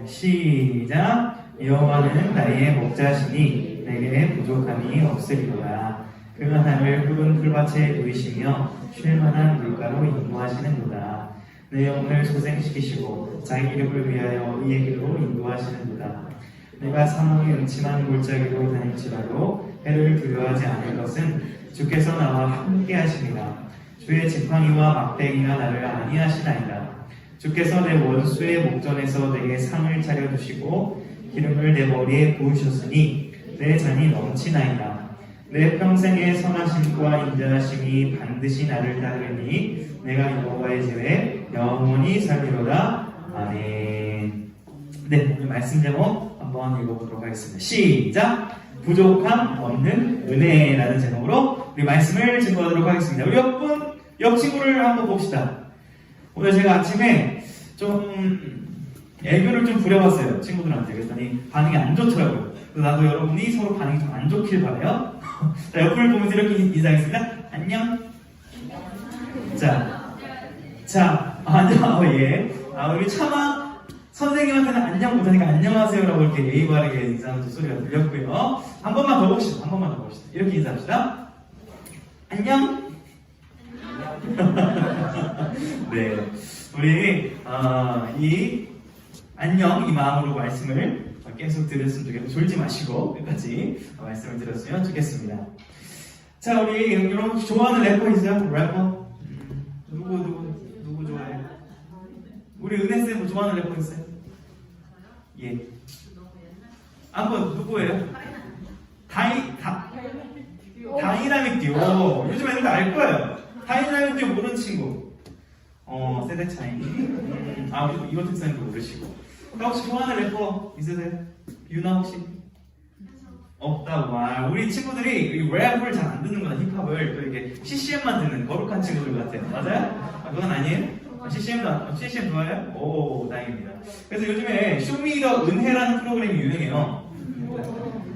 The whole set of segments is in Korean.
시작. 여호와는 나의 목자시니 내게 부족함이 없으리로다. 그가 나를 푸른 풀밭에 누이시며 쉴만한 물가로 인도하시는도다. 내 영혼을 소생시키시고 자기 이름을 위하여 의의 길로 인도하시는도다. 내가 사망의 음침한 골짜기로 다닐지라도 해를 두려워하지 않을 것은 주께서 나와 함께 하시니라. 주의 지팡이와 막대기가 나를 안위하시나이다. 주께서 내 원수의 목전에서 내게 상을 차려주시고 기름을 내 머리에 부으셨으니 내 잔이 넘치나이다. 내 평생의 선하심과 인자하심이 반드시 나를 따르니 내가 여호와의 집에 영원히 살리로다. 아멘. 네, 오늘 말씀 제목 한번 읽어보도록 하겠습니다. 시작! 부족함 없는 은혜라는 제목으로 우리 말씀을 증거하도록 하겠습니다. 우리 옆 친구를 한번 봅시다. 오늘 제가 아침에 좀 애교를 좀 부려봤어요. 친구들한테. 그랬더니 반응이 안 좋더라고요. 그래서 나도 여러분이 서로 반응이 좀 안 좋길 바라요. 자, 옆을 보면서 이렇게 인사하겠습니다. 안녕. 안녕. 예. 우리 차마 선생님한테는 안녕 못하니까 안녕하세요라고 이렇게 예의 바르게 인사하는 소리가 들렸고요. 한 번만 더 봅시다. 이렇게 인사합시다. 안녕. 네. 우리, 이 안녕, 이 마음으로 말씀을 계속 들었으면 좋겠고, 졸지 마시고 끝까지 말씀을 들었으면 좋겠습니다. 자, 우리 여러분 좋아하는 래퍼 있어요? 래퍼? 누구 좋아해요? 우리 은혜쌤 뭐 좋아하는 래퍼 있어요? 예. 한번 누구예요? 다이나믹 듀오. 요즘 애들 다 알 거예요. 다이나믹 듀오 모르는 친구. 세대 차이. 이거 특성도 모르시고. 혹시 좋아하는 래퍼 있으세요? 유나 혹시? 없다고. 우리 친구들이 이 랩을 잘 안 듣는구나. 힙합을 또 이렇게 CCM만 듣는 거룩한 친구들 같아요. 맞아요? 그건 아니에요? CCM 좋아해요? 오, 다행입니다. 그래서 요즘에 쇼미더 은혜라는 프로그램이 유행해요.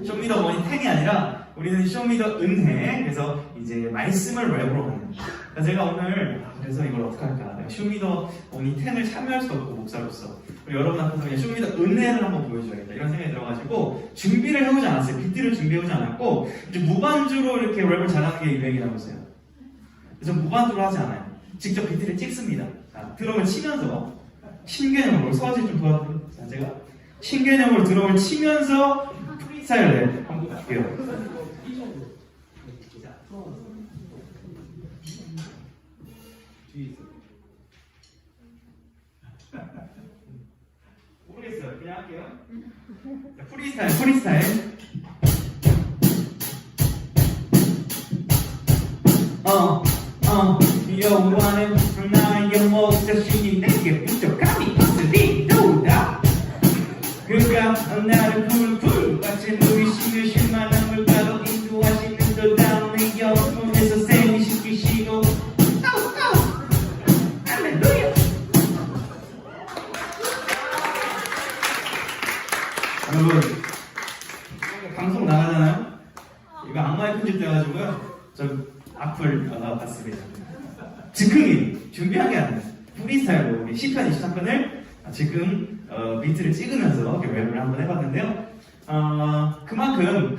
쇼미더 머니 10이 아니라 우리는 쇼미더 은혜. 그래서 이제 말씀을 랩으로 하는. 그래서 제가 오늘 그래서 이걸 어떡할까? 내가 쇼미더 머니 10을 참여할 수 없고 목사로서 우리 여러분 앞에서 그냥 쇼미더 은혜를 한번 보여줘야겠다 이런 생각이 들어가지고 준비를 해오지 않았어요. 비트를 준비해오지 않았고 이제 무반주로 이렇게 랩을 잘하는 게 유행이라고 했어요. 그래서 무반주로 하지 않아요. 직접 비트를 찍습니다. 드럼을 치면서 신개념으로 서아지 좀 도와드릴게요. 제가 신개념으로 드럼을 치면서 프리스타일 랩 한번 볼게요. 모르겠어요. 그냥 할게요. 자, 프리스타일. 여호와는 나의 목자시니 내게 부족함이 없으리로다. 그가 나를 푸른 풀밭에 누이시며 쉴만한 물가로 인도하시는도다. 내 영혼에서 샘이 시키시고 할렐루야. 여러분 방송 나가잖아요. 이거 악마의 편집 돼가지고요. 저 악플 받습니다. 즉흥이 준비한 게 아니에요. 프리스타일로 10편 23편을 지금 비트를 찍으면서 랩을 한번 해봤는데요. 그만큼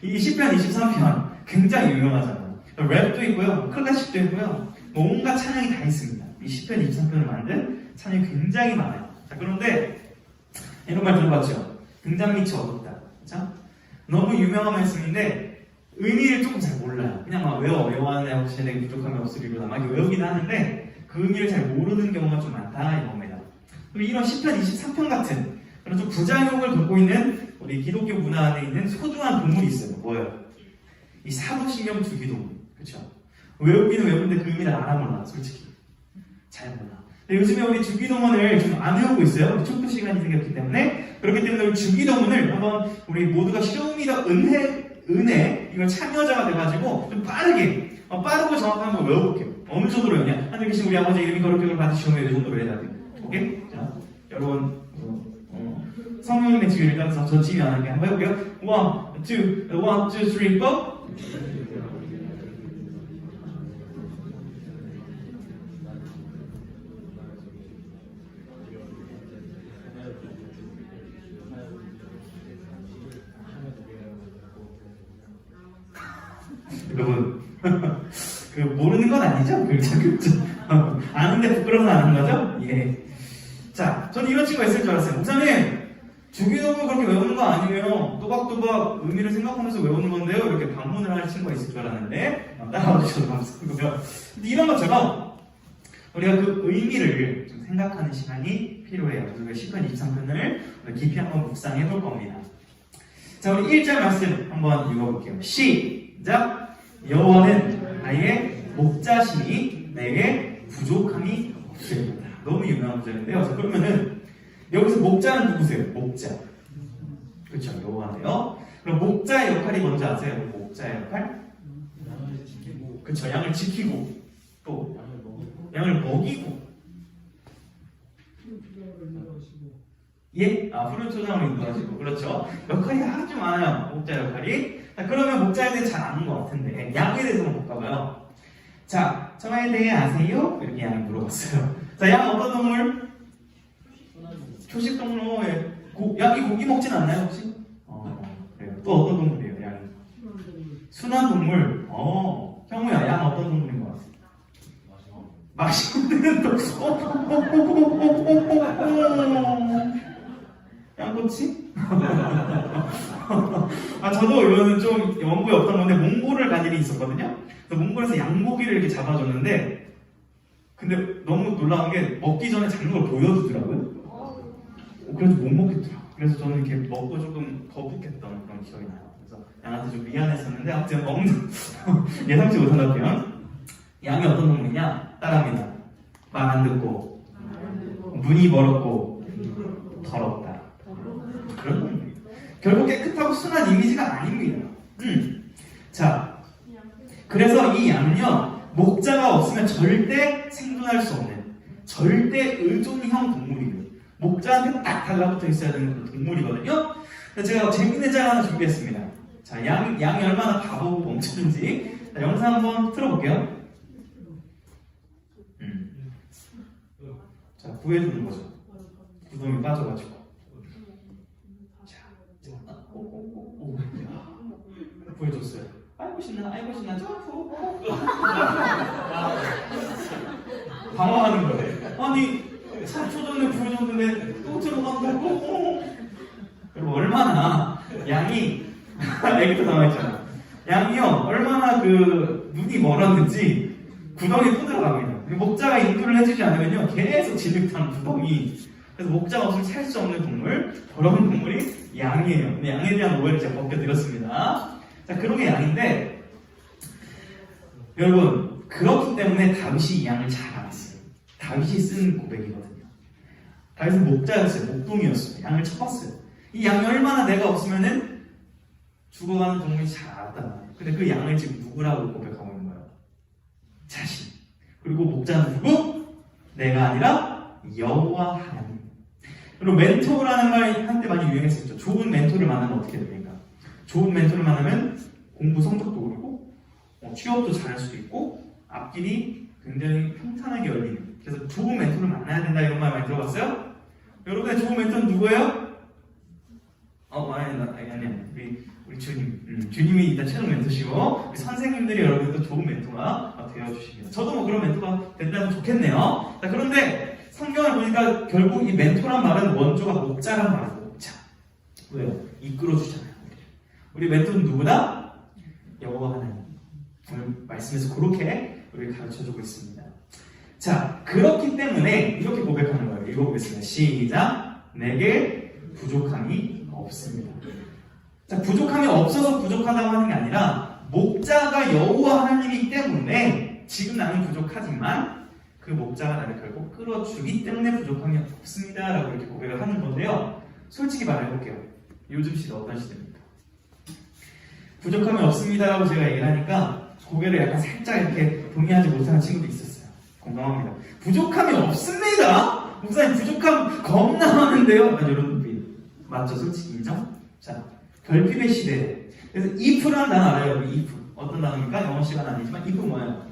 이 10편 23편 굉장히 유명하잖아요. 랩도 있고요, 클래식도 있고요, 온갖 찬양이 다 있습니다. 이 10편 23편을 만든 찬양이 굉장히 많아요. 자, 그런데 이런 말 들어봤죠? 등잔 밑이 어둡다. 그렇죠? 너무 유명한 말씀인데 의미를 조금 잘 몰라요. 그냥 막 외워하는 혹시 내게 부족함이 없으리로다 막 외우긴 하는데 그 의미를 잘 모르는 경우가 좀 많다 이겁니다. 그리고 이런 10편 23편 같은 그런 좀 부작용을 갖고 있는 우리 기독교 문화 안에 있는 소중한 동물이 있어요. 뭐예요? 이 사도신경 주기도문. 그렇죠? 외우기는 외우는데 그 의미를 알아몰라. 솔직히 잘 몰라. 근데 요즘에 우리 주기도문을 좀 안 외우고 있어요. 촉도 시간이 생겼기 때문에. 그렇기 때문에 우리 주기도문을 한번 우리 모두가 쇼미더 은혜 이걸 참여자가 돼가지고 좀 빠르고 정확한 걸 외워볼게요. 어느 정도로 외우냐? 하늘 계신 우리 아버지 이름이 거룩하게 받으시오며 이 정도로 해야 돼요. 오케이? 자, 여러분 성령님의 지휘를 따라서 저 지휘 안 하게 한번 해볼게요. 1, 2, 3, 4. 여러분. 그 모르는 건 아니죠? 그렇죠. 아는데 부끄러워서 아는 거죠? 예. 자, 저는 이런 친구가 있을 줄 알았어요. 목사님, 주기도문 그렇게 외우는 거 아니에요? 또박또박 의미를 생각하면서 외우는 건데요? 이렇게 반문을 할 친구가 있을 줄 알았는데 따라와 주셔서 감사하고요. 근데 이런 것처럼 우리가 그 의미를 좀 생각하는 시간이 필요해요. 그래서 우리가 시편 23편을 깊이 한번 묵상해 볼 겁니다. 자, 우리 1절 말씀 한번 읽어볼게요. 시작! 여호와는 나의 목자시니 내게 부족함이 없으리로다. 너무 유명한 구절인데요. 자, 그러면은 여기서 목자는 누구세요? 목자. 그렇죠. 여호와인데요. 그럼 목자의 역할이 뭔지 아세요? 목자의 역할? 그렇죠. 양을 지키고 또 양을 먹이고. 예? 푸른 초장을 인도하시고. 그렇죠. 역할이 아주 많아요. 목자 역할이. 자, 그러면 목자에 대해 잘 아는 것 같은데 양에 대해서만 볼까봐요. 자, 저에 대해 아세요? 이렇게 양이 물어봤어요. 자, 양 어떤 동물? 초식 동물. 양이 고기 먹진 않나요 혹시? 그래요. 또 어떤 동물이에요 양이? 순한 동물. 형우야, 양 어떤 동물인 것 같아? 맛있는 동물. 양꼬치? 저도 이거는 좀 연구에 없던 건데 몽골을 간 일이 있었거든요. 그래서 몽골에서 양고기를 이렇게 잡아줬는데 근데 너무 놀라운 게 먹기 전에 잡는 걸 보여주더라고요. 그래서 못 먹겠더라고요. 그래서 저는 이렇게 먹고 조금 거북했던 그런 기억이 나요. 그래서 양한테 좀 미안했었는데 아무튼 먹는 예상치 못한 답변. 양이 어떤 동물이냐? 따라합니다. 말 안 듣고 눈이 멀었고 더럽다. 그런 동물이에요. 결국 깨끗하고 순한 이미지가 아닙니다. 자, 그래서 이 양은요 목자가 없으면 절대 생존할 수 없는 절대 의존형 동물이에요. 목자한테 딱 달라붙어 있어야 되는 그런 동물이거든요. 제가 재밌는 짤 하나 준비했습니다. 자, 양이 얼마나 바보고 멈추는지 영상 한번 틀어볼게요. 자, 구해주는 거죠. 구덩이 빠져가지고. 구해줬어요. 아이고 신나, 점프. 방황하는 거예요. 아니 3초 전에 구해줬는데 또 들어간다고. 그리고 얼마나 양이 애기도 나와있잖아. 양이요 얼마나 그 눈이 멀었는지 구덩이에 또 들어갑니다. 목자가 인도를 해주지 않으면요 계속 진흙탕 구덩이. 그래서 목자가 없으면 살 수 없는 동물, 더러운 동물이 양이에요. 근데 양에 대한 오해를 제가 벗겨드렸습니다. 자, 그런 게 양인데 여러분 그렇기 때문에 다윗이 이 양을 잘 알았어요. 다윗이 쓴 고백이거든요. 다윗은 목자였어요. 목동이었어요. 양을 쳐봤어요. 이 양이 얼마나 내가 없으면은 죽어가는 동물이 잘 알았단 말이에요. 근데 그 양을 지금 누구라고 고백하고 있는 거예요? 자신. 그리고 목자는 누구? 내가 아니라 여호와 하나님. 그리고 멘토라는 말 한때 많이 유행했었죠. 좋은 멘토를 만나면 어떻게 됩니까? 좋은 멘토를 만나면 공부 성적도 오르고 취업도 잘할 수도 있고 앞길이 굉장히 평탄하게 열리는. 그래서 좋은 멘토를 만나야 된다 이런 말 많이 들어봤어요? 여러분의 좋은 멘토는 누구예요? 아니 우리 주님. 주님이 일단 최종 멘토시고 우리 선생님들이 여러분도 좋은 멘토가 되어주십니다. 저도 뭐 그런 멘토가 된다면 좋겠네요. 자, 그런데 성경을 보니까 결국 이 멘토란 말은 원조가 목자란 말이에요. 목자. 왜요? 이끌어주잖아요. 우리 멘토는 누구다? 여호와 하나님. 오늘 말씀에서 그렇게 우리를 가르쳐주고 있습니다. 자, 그렇기 때문에 이렇게 고백하는 거예요. 읽어보겠습니다. 시작. 내게 부족함이 없습니다. 자, 부족함이 없어서 부족하다고 하는 게 아니라 목자가 여호와 하나님이기 때문에 지금 나는 부족하지만 그 목자가 나를 결국 끌어주기 때문에 부족함이 없습니다 라고 이렇게 고백을 하는 건데요. 솔직히 말해볼게요. 요즘 시대 어떤 시대입니까? 부족함이 없습니다 라고 제가 얘기를 하니까 고개를 약간 살짝 이렇게 동의하지 못하는 친구도 있었어요. 공감합니다. 부족함이 없습니다? 목사님 부족함 겁나 많은데요? 이런 눈빛 맞죠? 솔직히 인정? 자, 결핍의 시대. 그래서 if라는 단어 알아요? if. 어떤 단어입니까? 영어 시간 아니지만 if 뭐예요?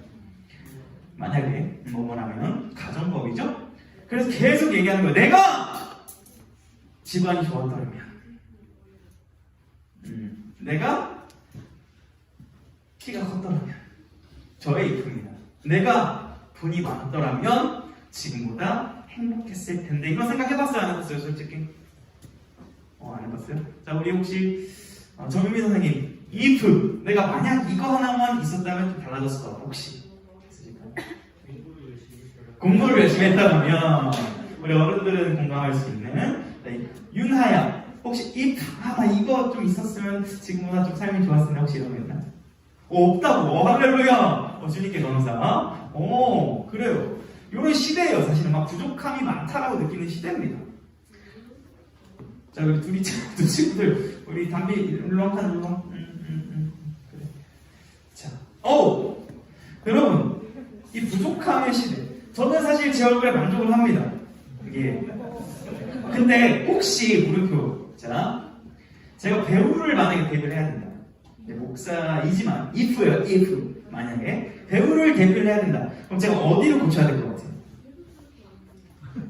만약에 뭐라면 가정법이죠? 그래서 계속 얘기하는 거예요. 내가 집안이 좋았더라면 내가 키가 컸더라면 저의 if입니다. 내가 돈이 많더라면 지금보다 행복했을 텐데. 이런 생각 해봤어요? 안 해봤어요? 솔직히? 안 해봤어요? 자, 우리 혹시 정유미 선생님, if 내가 만약 이거 하나만 있었다면 좀 달라졌을 것 같아. 혹시 있으실까요? 공부를 열심히 했다면 우리 어른들은 공감할 수 있는. 네. 윤하야, 혹시 if 나 이거 좀 있었으면 지금보다 좀 삶이 좋았을 텐데 혹시 이런 거 있나? 없다고. 할렐루야. 주님께 감사. 그래요. 이런 시대예요. 사실은 막 부족함이 많다라고 느끼는 시대입니다. 자, 우리 두 친구들, 우리 담비 울렁한 그래. 자, 여러분, 이 부족함의 시대. 저는 사실 제 얼굴에 만족을 합니다. 이게. 근데 혹시 물음표. 자, 제가 배우를 만약에 데뷔를 해야 된다. 목사이지만 if예요. if. 만약에 배우를 데뷔를 해야 된다. 그럼 제가 어디를 고쳐야 될 것 같아요?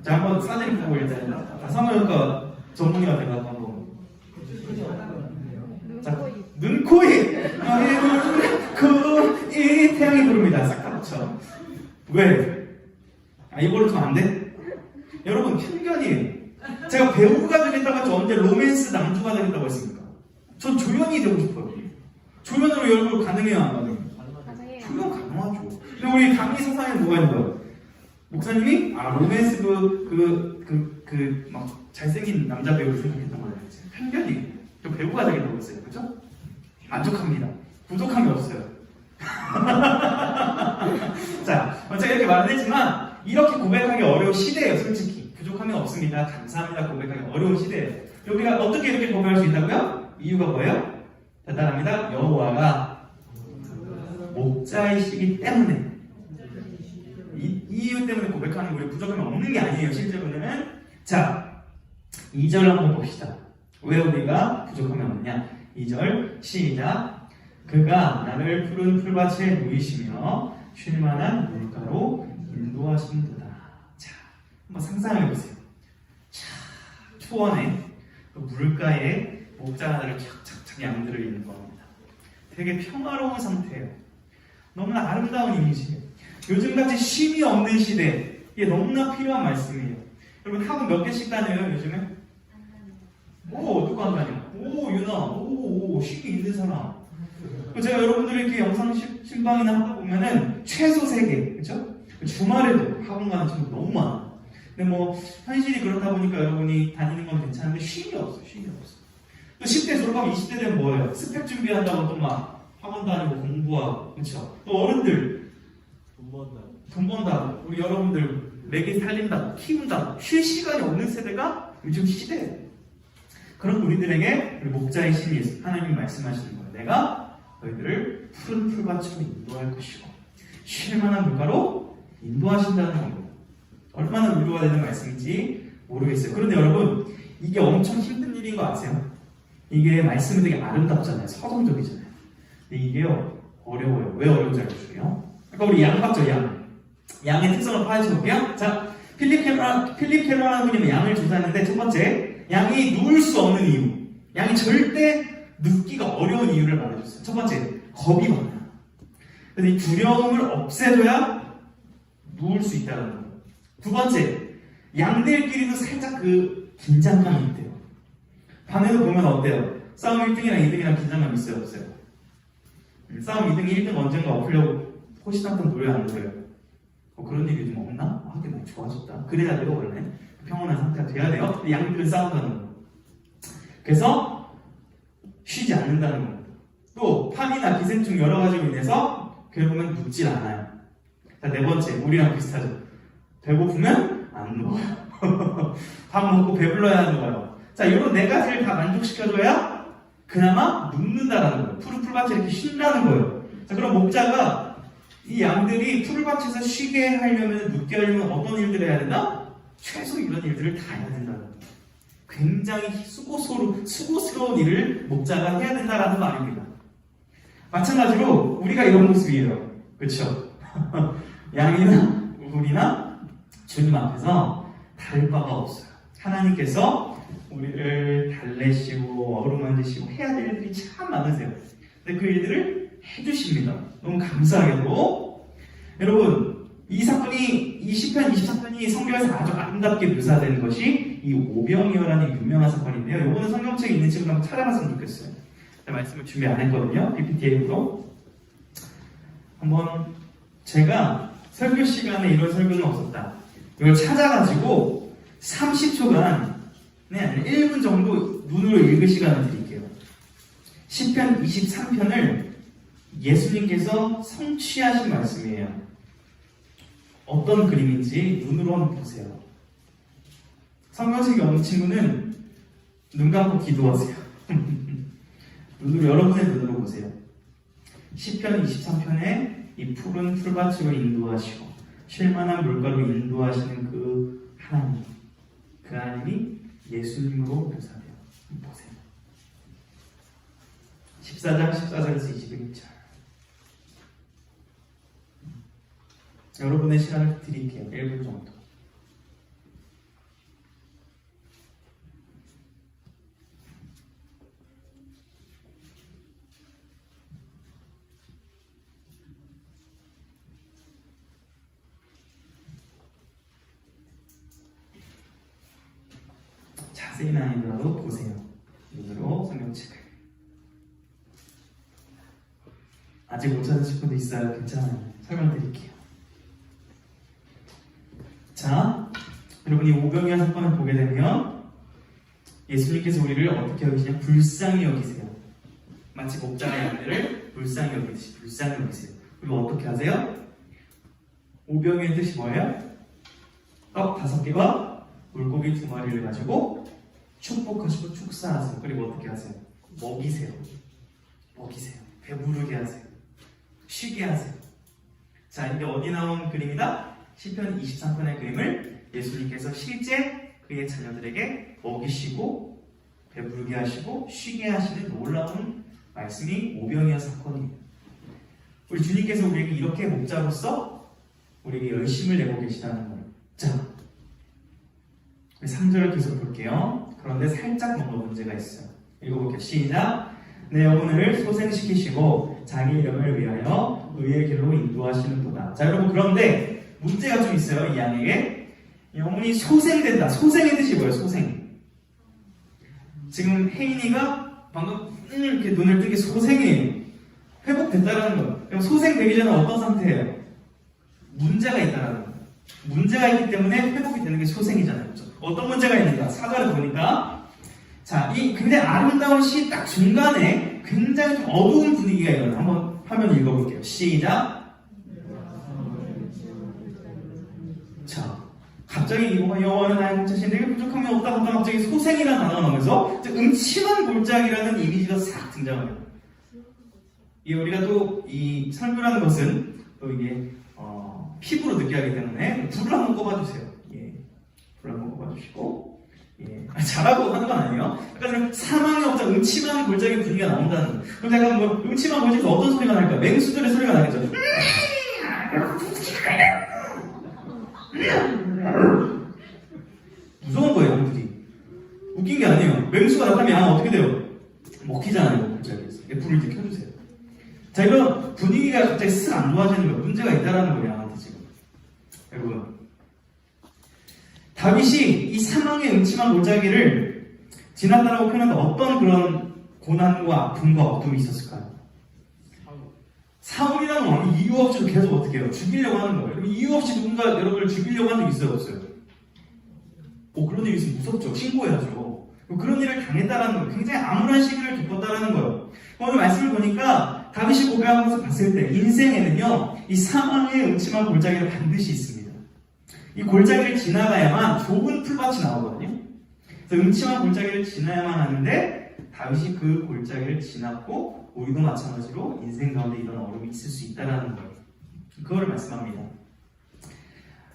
자, 한번 사진 보고 일단 성형외과 전문의가 돼가지고 한번. 자, 눈, 코, 입. 태양이 부릅니다. 싹 다 붙여. 왜? 이걸로 좀 안 돼? 여러분, 편견이에요. 제가 배우가 되겠다고 했죠. 언제 로맨스 남주가 되겠다고 했습니까? 전 조연이 되고 싶어요. 조연으로 여러분 가능해요? 안 가능해요? 조연 가능하죠. 근데 우리 강의 사상에 뭐가 있는 거예요? 목사님이 로맨스 막 잘생긴 남자 배우를 생각했던 거예요. 편견이에요. 저 배우가 되겠다고 했어요. 그죠? 만족합니다. 부족함이 없어요. 자, 제가 이렇게 말을 했지만 이렇게 고백하기 어려운 시대예요. 솔직히 부족함이 없습니다. 감사합니다. 고백하기 어려운 시대예요. 우리가 어떻게 이렇게 고백할 수 있다고요? 이유가 뭐예요? 대단합니다. 여호와가 목자이시기 때문에. 이 이유 때문에 고백하는 우리 부족함이 없는 게 아니에요. 실제로는. 자, 2절 한번 봅시다. 왜 우리가 부족함이 없느냐? 2절 시작. 그가 나를 푸른 풀밭에 누이시며 쉴만한 물가로 인도하신도다. 자, 한번 상상해보세요. 자, 초원에 그 물가에 목자들을 착착착 양들을 있는 겁니다. 되게 평화로운 상태예요. 너무나 아름다운 이미지예요. 요즘같이 쉼이 없는 시대, 이게 너무나 필요한 말씀이에요. 여러분 학원 몇 개씩 다녀요 요즘에? 누가 안 다녀? 유나, 쉼이 있는 사람. 제가 여러분들에게 영상 신방이나 하다 보면은 최소 3개, 그렇죠? 주말에도 학원 가는 친구 너무 많아. 근데 현실이 그렇다 보니까 여러분이 다니는 건 괜찮은데 쉼이 없어. 또 10대 졸업하면 20대 되면 뭐예요? 스펙 준비한다고 또 막 학원 다니고 공부하고, 그렇죠? 또 어른들 돈 번다고 우리 여러분들 매개 살린다고 키운다고 쉴 시간이 없는 세대가 요즘 시대예요. 그런 우리들에게 우리 목자이신 예수 하나님 말씀하시는 거예요. 내가 너희들을 푸른 풀밭으로 인도할 것이고 쉴만한 물가로 인도하신다는 겁니다. 얼마나 위로가 되는 말씀인지 모르겠어요. 그런데 여러분, 이게 엄청 힘든 일인 거 아세요? 이게 말씀이 되게 아름답잖아요. 서정적이잖아요. 근데 이게요, 어려워요. 왜 어려운지 알려줄게요. 그러니까 우리 양 봤죠, 양. 양의 특성을 파헤쳐 볼게요. 자, 필립 캐러라는 분이 양을 조사했는데, 첫 번째, 양이 누울 수 없는 이유. 양이 절대 눕기가 어려운 이유를 말해줬어요. 첫 번째, 겁이 많아요. 근데 이 두려움을 없애줘야 누울 수 있다는 거예요. 두 번째, 양들끼리도 살짝 그 긴장감이 있대요. 반대로 보면 어때요? 싸움 1등이랑 2등이랑 긴장감 있어요? 없어요? 싸움 2등이 1등 언젠가 엎으려고 호시탐탐 노래하는 거예요. 그런 일이 좀 없나? 하긴 많이 좋아졌다. 그래야 돼요, 원래. 평온한 상태가 돼야 돼요. 양들은 싸운다는 거예요. 그래서 쉬지 않는다는 거예요. 또 파니나 기생충 여러 가지로 인해서 결국은 눕질 않아요. 자, 네 번째, 우리랑 비슷하죠. 배고프면 안 누워요. 밥 먹고 배불러야 누워요. 자, 이런 네 가지를 다 만족시켜줘야 그나마 눕는다라는 거예요. 푸른 풀밭에 이렇게 쉰다는 거예요. 자, 그럼 목자가 이 양들이 풀밭에서 쉬게 하려면, 눕게 하려면 어떤 일들을 해야 된다? 최소 이런 일들을 다 해야 된다는 거예요. 굉장히 수고스러운 일을 목자가 해야 된다라는 말입니다. 마찬가지로 우리가 이런 모습이에요. 그렇죠? 양이나 우리나 주님 앞에서 다를 바가 없어요. 하나님께서 우리를 달래시고 어루만지시고 해야 될 일들이 참 많으세요. 근데 그 일들을 해주십니다. 너무 감사하게도. 여러분, 이 사건이, 이 시편 24편이 성경에서 아주 아름답게 묘사된 것이 이 오병이어라는 유명한 사건인데요. 요거는 성경책에 있는 친구들 한번 찾아봤으면 좋겠어요. 제가 말씀을 준비 안 했거든요. PPT로. 한번 제가 설교 시간에 이런 설교는 없었다. 이걸 찾아가지고 30초간, 네, 1분 정도 눈으로 읽을 시간을 드릴게요. 시편 23편을 예수님께서 성취하신 말씀이에요. 어떤 그림인지 눈으로 한번 보세요. 성경책이 없는 친구는 눈 감고 기도하세요. 눈으로, 여러분의 눈으로 보세요. 시편 23편에 이 푸른 풀밭으로 인도하시고 쉴만한 물가로 인도하시는 그 하나님, 그 하나님이 예수님으로 묘사돼요. 보세요. 14절에서 21절. 여러분의 시간을 드릴게요. 1분 정도. 자세히는 아니더라도 보세요. 눈으로 성경책을. 아직 못 찾으실 분도 있어요. 괜찮아요. 설명드릴게요. 자, 여러분이 오병이어 사건을 보게 되면 예수님께서 우리를 어떻게 여기시냐? 불쌍히 여기세요. 마치 목자가 양들을 불쌍히 여기듯이 불쌍히 여기세요. 그리고 어떻게 하세요? 오병이어의 뜻이 뭐예요? 떡 5개와 물고기 2마리를 가지고 축복하시고 축사하세요. 그리고 어떻게 하세요? 먹이세요. 먹이세요. 배부르게 하세요. 쉬게 하세요. 자, 이게 어디 나온 그림이다? 시편 23편의 그림을 예수님께서 실제 그의 자녀들에게 먹이시고 배부르게 하시고 쉬게 하시는 놀라운 말씀이 오병이어 사건입니다. 우리 주님께서 우리에게 이렇게 목자로서 우리에게 열심을 내고 계시다는 거예요. 자, 3절을 계속 볼게요. 그런데 살짝 뭔가 문제가 있어요. 읽어볼게요. 시작. 내 영혼을 소생시키시고 자기 이름을 위하여 의의 길로 인도하시는도다. 자, 여러분, 그런데 문제가 좀 있어요. 이 양에게 영혼이 소생된다. 소생의 뜻이 뭐예요? 소생. 지금 혜인이가 방금 이렇게 눈을 뜨게 소생이에요. 회복됐다라는 거예요. 소생되기 전에 어떤 상태예요? 문제가 있다라는 거예요. 문제가 있기 때문에 회복이 되는 게 소생이잖아요. 그렇죠? 어떤 문제가 있는가? 4절을 보니까 자, 이 굉장히 아름다운 시 딱 중간에 굉장히 좀 어두운 분위기가 일어나요. 한번 화면 읽어볼게요. 시작. 자, 갑자기 여호와는 나의 목자신데 내게 부족함이 없다 하다 갑자기 소생이라는 단어가 나오면서 음침한 골짜기라는 이미지가 싹 등장합니다. 이 우리가 또 이 설교라는 것은 또 이게 피부로 느껴야 하기 때문에 불을 한번 꼽아주세요. 예, 불을 한번 꼽아주시고 예, 잘하고 하는 건 아니에요. 약간 사망의 없다 음침한 골짜기 분위기가 나온다는 거예요. 그럼 약간 뭐 음침한 골짜기에서 어떤 소리가 날까요? 맹수들의 소리가 나겠죠. 무서운 거예요, 양들이. 웃긴 게 아니에요. 맹수가 나타나면 양 어떻게 돼요? 먹히잖아요, 골짜기에서. 불을 이렇게 켜주세요. 자, 이런 분위기가 갑자기 쓱 안 좋아지는 거예요. 문제가 있다라는 거예요, 양한테 지금. 여러분, 다윗이 이 사망의 음침한 골짜기를 지났다라고 표현한다. 어떤 그런 고난과 아픔과 어둠이 있었을까요? 사울이라는 왕이 이유 없이도 계속 어떻게 해요? 죽이려고 하는 거예요. 이유 없이 누군가 여러분을 죽이려고 한 적 있어요, 없어요? 그런 일이 있으면 무섭죠. 신고해야죠. 그런 일을 당했다라는 거예요. 굉장히 암울한 시기를 겪었다라는 거예요. 오늘 말씀을 보니까 다윗이 고백하면서 봤을 때 인생에는요, 이 사망의 음침한 골짜기가 반드시 있습니다. 이 골짜기를 지나가야만 좁은 풀밭이 나오거든요. 그래서 음침한 골짜기를 지나야만 하는데 다윗이 그 골짜기를 지났고 우리도 마찬가지로 인생 가운데 이런 어려움이 있을 수 있다는 거예요. 그거를 말씀합니다.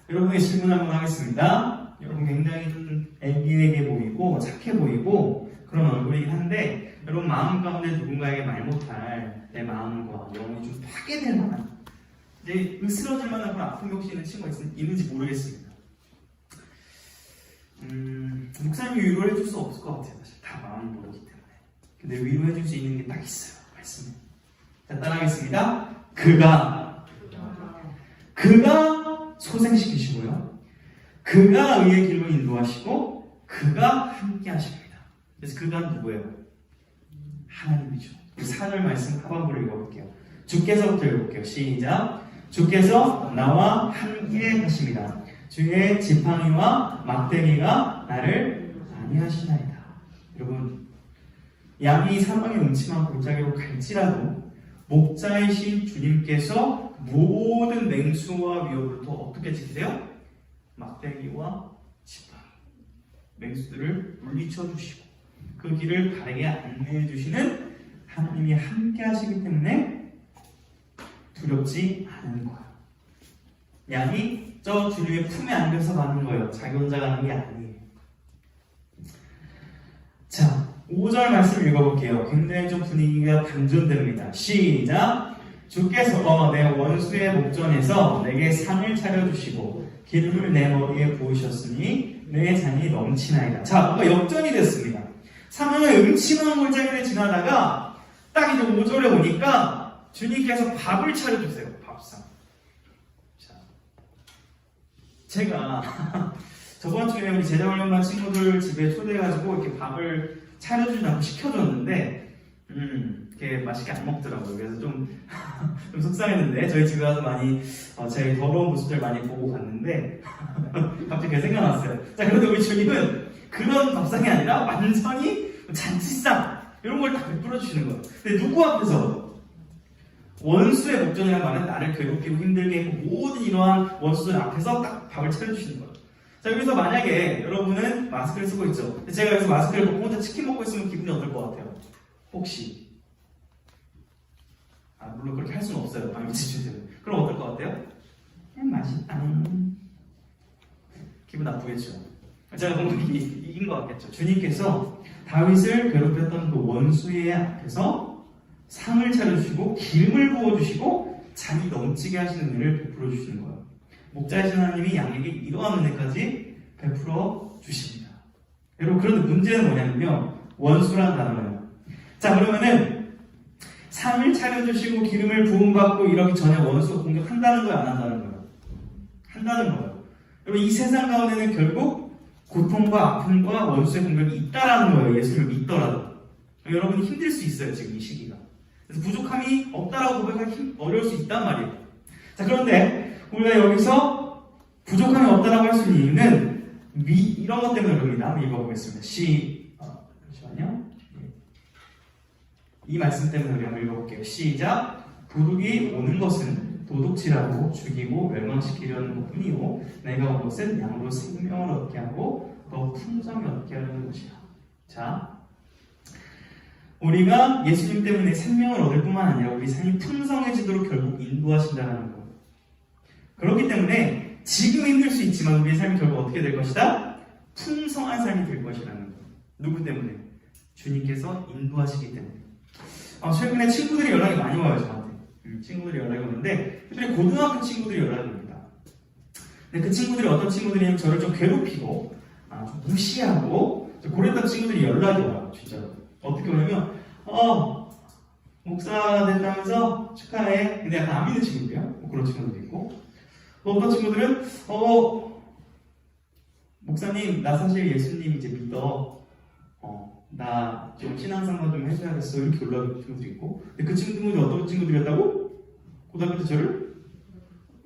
여러분에게 질문 한번 하겠습니다. 여러분 굉장히 좀 애기에게 보이고 착해 보이고 그런 얼굴이긴 한데 여러분 마음 가운데 누군가에게 말 못할 내 마음과 영혼이 좀 파괴될 만한 이제 으스러질 만한 그런 아픔이 혹시 있는 친구가 있는지 모르겠습니다. 목사님이 위로를 해줄 수 없을 것 같아요. 사실 다 마음이 모르기 때문에. 근데 위로해줄 수 있는 게 딱 있어요. 말씀에. 자, 따라하겠습니다. 그가 소생시키시고요. 그가 의의 길로 인도하시고 그가 함께 하십니다. 그래서 그가 누구예요? 하나님이죠. 그 산을 말씀 하반부를 읽어볼게요. 주께서부터 읽어볼게요. 시작. 주께서 나와 함께 하십니다. 주의 지팡이와 막대기가 나를 안위하시나이다. 여러분, 양이 사방의 음침한 골짜기로 갈지라도 목자이신 주님께서 모든 맹수와 위협으로부터 어떻게 지키세요? 막대기와 지팡이, 맹수들을 물리쳐 주시고 그 길을 바르게 안내해 주시는 하나님이 함께 하시기 때문에 두렵지 않은 거예요. 양이 저 주님의 품에 안겨서 가는 거예요. 자기 혼자 가는 게 아니에요. 자, 5절 말씀 읽어볼게요. 굉장히 좀 분위기가 반전됩니다. 시작! 주께서 내 원수의 목전에서 내게 상을 차려주시고 기름을 내 머리에 부으셨으니 내 잔이 넘치나이다. 자, 뭔가 역전이 됐습니다. 사망의 음침한 골짜기를 지나다가 딱 이제 5절에 오니까 주님께서 밥을 차려주세요. 밥상. 자, 제가 저번 주에 우리 제자훈련반 친구들 집에 초대해가지고 이렇게 밥을 차려주려고 시켜줬는데 이렇게 맛있게 안 먹더라고요. 그래서 좀 속상했는데 저희 집에 와서 많이 제 더러운 모습들 많이 보고 갔는데 갑자기 그게 생각났어요. 자, 그런데 우리 주님은 그런 밥상이 아니라 완전히 잔치상 이런 걸 다 베풀어 주시는 거예요. 근데 누구 앞에서? 원수의 목전이라는 말은 나를 괴롭히고 힘들게 했고 모든 이러한 원수들 앞에서 딱 밥을 차려주시는 거예요. 자, 여기서 만약에 여러분은 마스크를 쓰고 있죠. 제가 여기서 마스크를 벗고 혼자 치킨 먹고 있으면 기분이 어떨 것 같아요? 혹시? 물론 그렇게 할 수는 없어요. 방금 지주들은. 그럼 어떨 것 같아요? 맛있다. 기분 나쁘겠죠. 제가 뭔가 이긴 것 같겠죠. 주님께서 다윗을 괴롭혔던 그 원수의 앞에서 상을 차려주시고 기름을 부어주시고 잔이 넘치게 하시는 은혜를 베풀어 주시는 거예요. 목자이신 하나님이 양에게 이러한 은혜까지 베풀어 주십니다. 여러분, 그런데 문제는 뭐냐면요, 원수란 단어예요. 자, 그러면은 상을 차려주시고 기름을 부음받고 이러기 전에 원수가 공격한다는 거예요, 안 한다는 거예요? 한다는 거예요. 여러분, 이 세상 가운데는 결국 고통과 아픔과 원수의 공격이 있다라는 거예요. 예수를 믿더라도. 여러분이 힘들 수 있어요, 지금 이 시기가. 그래서 부족함이 없다라고 고백하기 어려울 수 있단 말이에요. 자, 그런데 우리가 여기서 부족함이 없다라고 할 수 있는 이유는 이런 것 때문에 그럽니다. 한번 읽어보겠습니다. 잠시만요. 이 말씀 때문에 우리 한번 읽어볼게요. 시작. 도둑이 오는 것은 도둑질하고 죽이고 멸망시키려는 것뿐이요 내가 온 것은 양으로 생명을 얻게 하고 더 풍성히 얻게 하려는 것이야. 자, 우리가 예수님 때문에 생명을 얻을 뿐만 아니라 우리 삶이 풍성해지도록 결국 인도하신다는 것. 그렇기 때문에 지금 힘들 수 있지만 우리의 삶이 결국 어떻게 될 것이다? 풍성한 삶이 될 것이라는 것. 누구 때문에? 주님께서 인도하시기 때문에. 최근에 친구들이 연락이 많이 와요, 저한테. 친구들이 연락이 오는데 특별히 고등학교 친구들이 연락이 옵니다. 근데 그 친구들이 어떤 친구들이냐면 저를 좀 괴롭히고 좀 무시하고 좀 그랬던 친구들이 연락이 와요. 진짜로. 어떻게 오냐면 목사 됐다면서 축하해. 근데 약간 안 믿는 친구들이야. 뭐 그런 친구들도 있고 또 어떤 친구들은 목사님 나 사실 예수님 이제 믿어. 나 좀 신앙생활 좀 해줘야겠어. 이렇게 연락이 오는 친구들이 있고 근데 그 친구들이 어떤 친구들이었다고? 고등학교 때 저를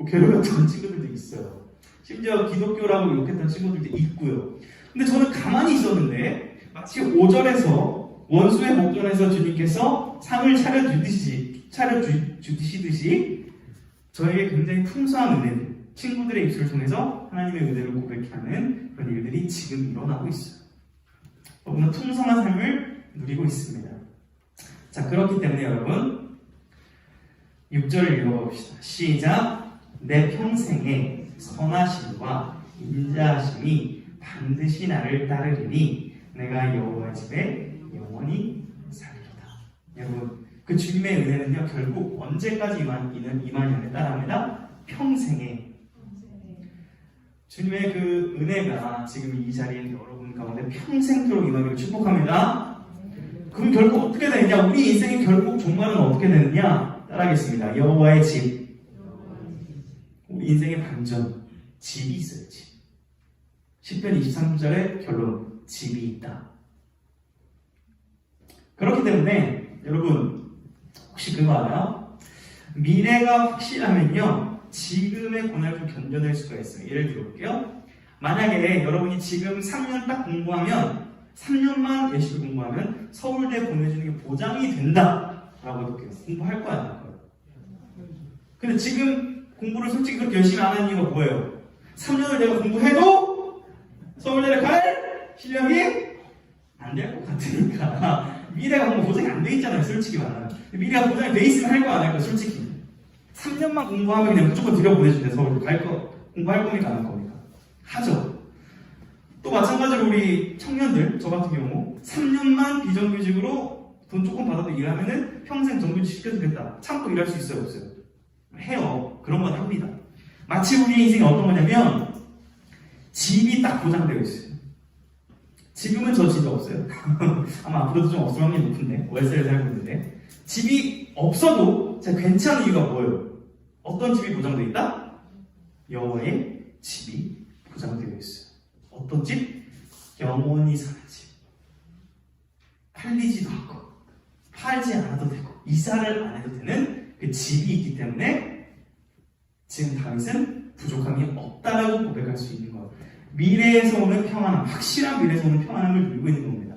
괴롭혔던 친구들도 있어요. 심지어 기독교라고 욕했던 친구들도 있고요. 근데 저는 가만히 있었는데 마치 5절에서 원수의 목전에서 주님께서 상을 차려주시듯이 저에게 굉장히 풍성한 은혜들, 친구들의 입술을 통해서 하나님의 은혜를 고백하는 그런 일들이 지금 일어나고 있어요. 너무나 풍성한 삶을 누리고 있습니다. 자, 그렇기 때문에 여러분 6절을 읽어봅시다. 시작. 내 평생에 선하심과 인자하심이 반드시 나를 따르리니 내가 여호와 집에 영원히 살리리다. 여러분, 그 주님의 은혜는요 결국 언제까지 임하냐에 따라합니다. 평생에. 주님의 그 은혜가 지금 이 자리에 여러분 가운데 평생토록 임하기를 축복합니다. 그럼 결국 어떻게 되느냐? 우리 인생의 결국 종말은 어떻게 되느냐? 따라하겠습니다. 여호와의 집. 우리 인생의 반전. 집이 있어요. 집. 10편 23절의 결론. 집이 있다. 그렇기 때문에 여러분 혹시 그거 알아요? 미래가 확실하면요 지금의 고난을 좀 견뎌낼 수가 있어요. 예를 들어볼게요. 만약에 여러분이 지금 3년 딱 공부하면 3년만 예식을 공부하면 서울대 보내주는 게 보장이 된다라고 느껴요. 공부할 거야 안 할 거야? 근데 지금 공부를 솔직히 그렇게 열심히 안 하는 이유가 뭐예요? 3년을 내가 공부해도 서울대를 갈 실력이 안 될 것 같으니까 미래가 너무 보장이 안 돼 있잖아요. 솔직히 말하면 미래가 보장이 돼 있으면 할 거 안 할 거 솔직히 3년만 공부하면 그냥 무조건 들여보내준대. 서울대 갈 거 공부할 겁니까 안 할 겁니까? 하죠. 또 마찬가지로 우리 청년들 저 같은 경우 3년만 비정규직으로 돈 조금 받아도 일하면은 평생 정규직 시켜주겠다. 참고 일할 수 있어요 없어요? 해요. 그런 건 합니다. 마치 우리 인생이 어떤 거냐면 집이 딱 보장되어 있어요. 지금은 저 집이 없어요. 아마 앞으로도 좀 없을 확률이 높은데 월세를 살고 있는데 집이 없어도 제가 괜찮은 이유가 뭐예요? 어떤 집이 보장되어 있다? 여호와의 집이 보장되어 있어요. 어떤 집? 영원히 사는 집. 팔리지도 않고 팔지 않아도 되고 이사를 안 해도 되는 그 집이 있기 때문에 지금 다윗은 부족함이 없다라고 고백할 수 있는 거예요. 미래에서 오는 평안함, 확실한 미래에서 오는 평안함을 누리고 있는 겁니다.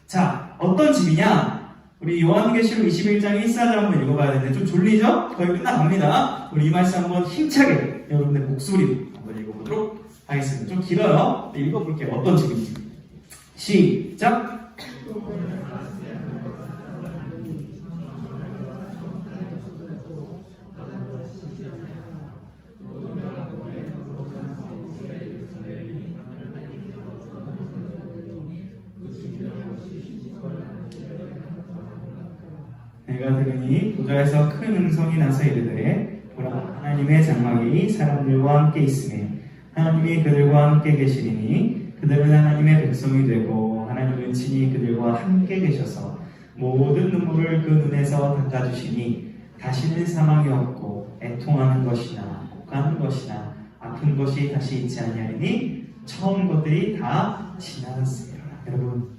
자, 어떤 집이냐? 우리 요한계시록 21장 1사절 한번 읽어봐야 되는데 좀 졸리죠? 거의 끝나갑니다. 우리 이 말씀 한번 힘차게 여러분의 목소리로 한번 읽어보도록 하겠습니다. 좀 길어요. 읽어볼게요. 어떤 집인지. 시작! 내가 들으니 보좌에서 큰 음성이 나서 이르되 보라 하나님의 장막이 사람들과 함께 있으며 하나님이 그들과 함께 계시리니 그들은 하나님의 백성이 되고 하나님은 친히 그들과 함께 계셔서 모든 눈물을 그 눈에서 닦아주시니 다시는 사망이 없고 애통하는 것이나 곡하는 것이나 아픈 것이 다시 있지 아니하리니 처음 것들이 다 지나갔습니다. 여러분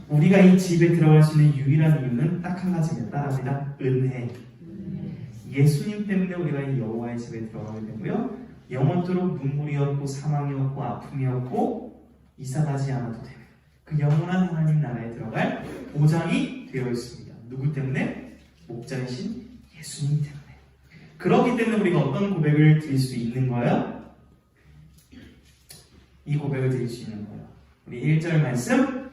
우리가 이 집에 들어갈 수 있는 유일한 이유는 딱 한 가지입니다. 따라합니다. 은혜. 예수님 때문에 우리가 이 여호와의 집에 들어가게 되고요. 영원토록 눈물이 없고 사망이 없고 아픔이 없고 이사가지 않아도 되는 그 영원한 하나님 나라에 들어갈 보장이 되어 있습니다. 누구 때문에? 목자이신 예수님 때문에. 그렇기 때문에 우리가 어떤 고백을 드릴 수 있는 거예요? 이 고백을 드릴 수 있는 거예요. 우리 1절 말씀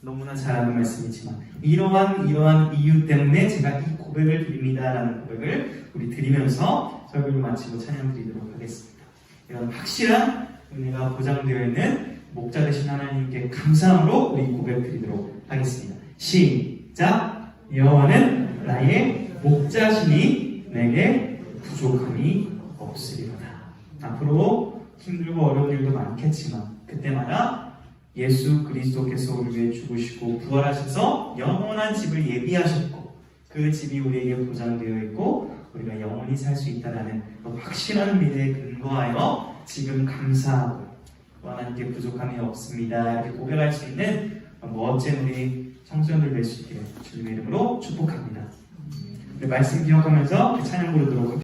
너무나 잘 아는 말씀이지만 이러한 이유 때문에 제가 이 고백을 드립니다라는 고백을 우리 드리면서 설교를 마치고 찬양 드리도록 하겠습니다. 이런 확실한 은혜가 보장되어 있는 목자 되신 하나님께 감사함으로 우리 고백 드리도록 하겠습니다. 시작! 여호와는 나의 목자시니 내게 부족함이 없으리로다. 앞으로 힘들고 어려운 일도 많겠지만 그때마다 예수 그리스도께서 우리 위해 죽으시고 부활하셔서 영원한 집을 예비하셨고 그 집이 우리에게 보장되어 있고 우리가 영원히 살 수 있다는 확실한 미래에 근거하여 지금 감사하고 하나님께 부족함이 없습니다 이렇게 고백할 수 있는 멋진 우리 청소년들 될 수 있게 주님의 이름으로 축복합니다. 말씀 기억하면서 찬양 부르도록